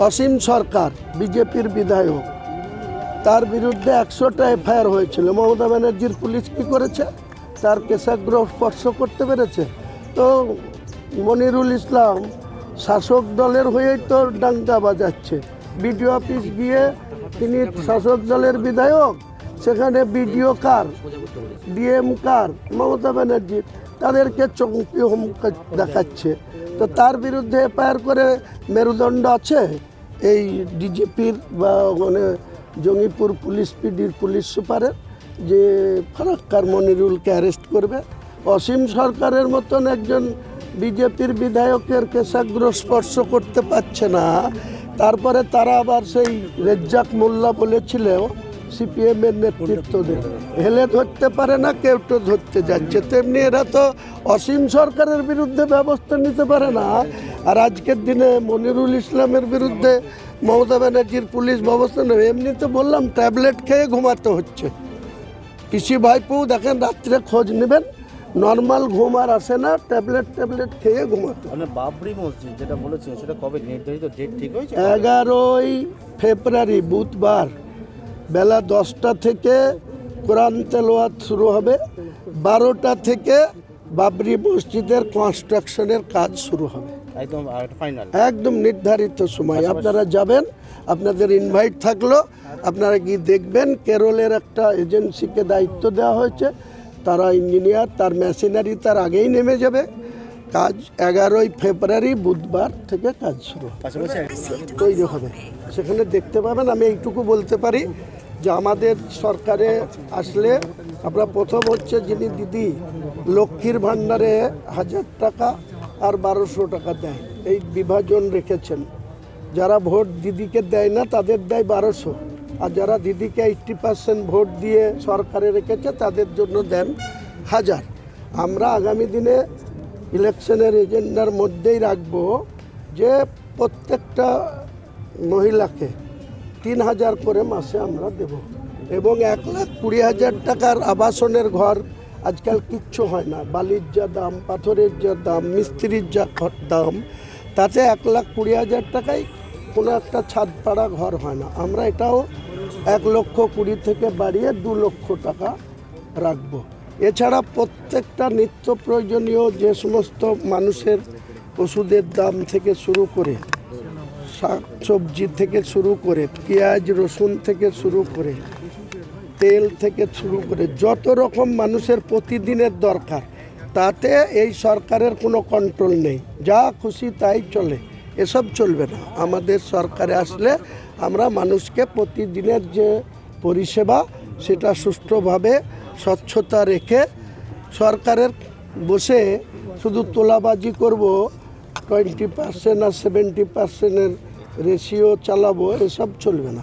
অসীম সরকার বিজেপির বিধায়ক, তার বিরুদ্ধে 100টা এফআইআর হয়েছিল। মমতা ব্যানার্জির পুলিশ কী করেছে? তার কেশাগ্র স্পর্শ করতে পেরেছে। তো মনিরুল ইসলাম শাসক দলের হয়েই তো ডাঙ্গা বাজাচ্ছে। বিডিও অফিস গিয়ে তিনি শাসক দলের বিধায়ক, সেখানে বিডিও কার, ডিএম কার, মমতা ব্যানার্জির, তাদেরকে চমকি হুমকি দেখাচ্ছে। তো তার বিরুদ্ধে এফআইআর করে মেরুদণ্ড আছে এই ডিজিপির বা মানে জঙ্গিপুর পুলিশ পিডির পুলিশ সুপারের যে ফারাক্কার মনিরুলকে অ্যারেস্ট করবে? অসীম সরকারের মতন একজন বিজেপির বিধায়কের কেশাগ্র স্পর্শ করতে পারছে না, তারপরে তারা আবার সেই রেজ্জাক মোল্লা বলেছিল সিপিএমের নেতৃত্বদের হেলে ধরতে পারে না, কেউ তো ধরতে যাচ্ছে। তেমনি এরা তো অসীম সরকারের বিরুদ্ধে ব্যবস্থা নিতে পারে না, আর আজকের দিনে মনিরুল ইসলামের বিরুদ্ধে মমতা ব্যানার্জির পুলিশ ব্যবস্থা নেবে। এমনি তো বললাম ট্যাবলেট খেয়ে ঘুমাতে হচ্ছে। পিসি ভাইপো দেখেন রাত্রে খোঁজ নেবেন, নর্মাল ঘুম আর আসে না, ট্যাবলেট খেয়ে ঘুমাতে। মানে বাবরি মসজিদ যেটা বলেছেন সেটা কবে নির্ধারিত ডেট ঠিক হয়েছে? 11ই ফেব্রুয়ারি বুধবার বেলা 10টা থেকে কোরআন তেলাওয়াত শুরু হবে, 12টা থেকে বাবরি মসজিদের কনস্ট্রাকশনের কাজ শুরু হবে। একদম ফাইনাল, একদম নির্ধারিত সময়। আপনারা যাবেন, আপনাদের ইনভাইট থাকলো, আপনারা গিয়ে দেখবেন। কেরলের একটা এজেন্সিকে দায়িত্ব দেওয়া হয়েছে, তারা ইঞ্জিনিয়ার, তার মেশিনারি তার আগেই নেমে যাবে। কাজ 11ই ফেব্রুয়ারি বুধবার থেকে কাজ শুরু তৈরি হবে, সেখানে দেখতে পাবেন। আমি এইটুকু বলতে পারি যে আমাদের সরকারে আসলে আমরা প্রথম হচ্ছে যিনি দিদি লক্ষ্মীর ভাণ্ডারে 1000 টাকা আর 1200 টাকা দেয়, এই বিভাজন রেখেছেন। যারা ভোট দিদিকে দেয় না তাদের দেয় 1200, আর যারা দিদিকে 80% ভোট দিয়ে সরকারে রেখেছে তাদের জন্য দেন 1000। আমরা আগামী দিনে ইলেকশনের এজেন্ডার মধ্যেই রাখবো যে প্রত্যেকটা মহিলাকে 3000 করে মাসে আমরা দেব, এবং 1,20,000 টাকার আবাসনের ঘর আজকাল কিচ্ছু হয় না। বালির যা দাম, পাথরের যা দাম, মিস্ত্রির যা দাম, তাতে 1,20,000 টাকায় কোনো একটা ছাদপাড়া ঘর হয় না। আমরা এটাও 1,20,000 থেকে বাড়িয়ে 2 লক্ষ টাকা রাখবো। এছাড়া প্রত্যেকটা নিত্য প্রয়োজনীয় যে সমস্ত মানুষের ওষুধের দাম থেকে শুরু করে, শাক সবজি থেকে শুরু করে, পেঁয়াজ রসুন থেকে শুরু করে, তেল থেকে শুরু করে যত রকম মানুষের প্রতিদিনের দরকার, তাতে এই সরকারের কোনো কন্ট্রোল নেই। যা খুশি তাই চলে, এসব চলবে না। আমাদের সরকারে আসলে আমরা মানুষকে প্রতিদিনের যে পরিষেবা সেটা সুষ্ঠুভাবে স্বচ্ছতা রেখে সরকারের বসে শুধু তোলাবাজি করব, 20% আর 70%-এর রেশিও চালাবো, এসব চলবে না।